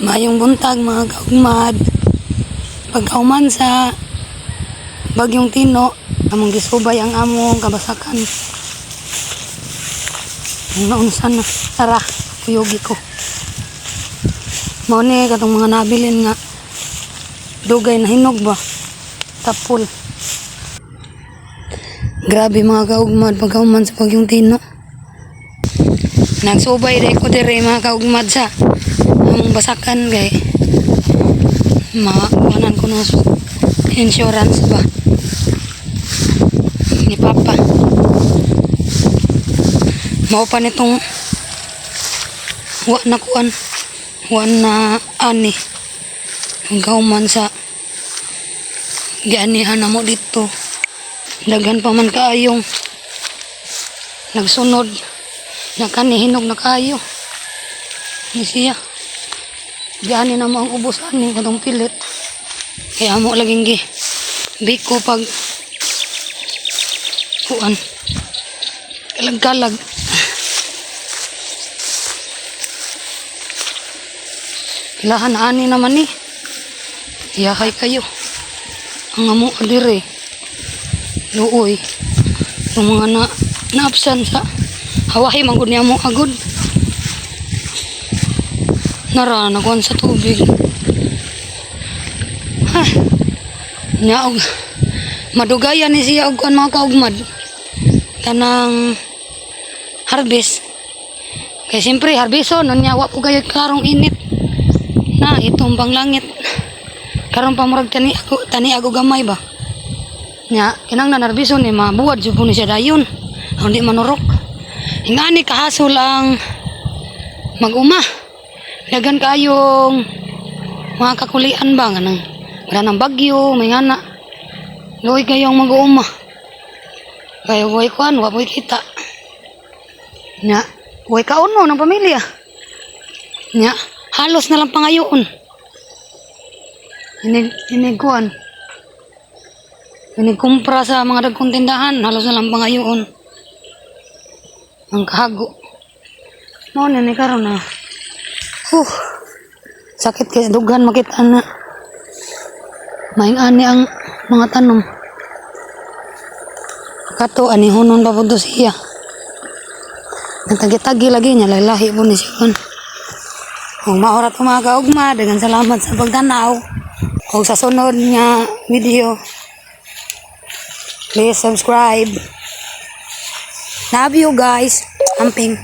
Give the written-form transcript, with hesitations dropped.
Mayong buntag mga kaugmad. Pagkauman sa Bagyong Tino, among gisubay ang among kabasakan. Ang naunsan na. Tara, kuyogi ko. Mao ni katong mga nabilin nga dugay na hinog ba? Tapol. Grabe mga kaugmad pagkauman sa Bagyong Tino. Nagsubay rin ko dire mga kaugmad sa among basakan kay makuhanan ko na insurance ba ni Papa. Mao pa nitong wa na ani ang kauman sa gianihan na mo dito. Daghan pa man kaayong nagsunod na kanihinog na kayo ni siya. Gani na mo ang ubusan ni katong pilit. Kaya mo laging biko pag kuan kalag-kalag. Ilahan ani naman ni. Yahay kayo. Ang amo adire. Luoy. Yung mga naapsan sa hawahi manggod niya mo agod. Nara nakuan sa tubig. Ha. Nya og madugayan ni siya og kuan mga kaugmad. Kanang harvest. Kay siyempre harveston nya wa po gayud klarong init. Na itong panglangit. Karon pa murag tani ako gamay ba. Nya kinang nanarbison ni mabuwad jud po ni siya dayon. Hindi manurok. Ingani kahasol ang mag-uma. Dagan kayong mga kakulian ba nga ng bagyo, may ngana. Luoy kayong mag-uuma. Kaya huwag kuhan, huwag kita. Nya, huwag kauno ng pamilya. Nya, halos na lang pangayoon. Iniguan. Inigumpra sa mga dagkong tindahan, halos na lang pangayoon. Ang kahago. Mo na ni karon na. Sakit kasi dughan makita na. Maing ani ang mga tanom. Kato ani hunon pa pud siya. Nagtagi-tagi lagi niya lahi po ni siya. Kung maorat ko mga kaugma, daghang salamat sa pagtanaw. Kung sa sunod nga video, please subscribe. Love you guys. Amping.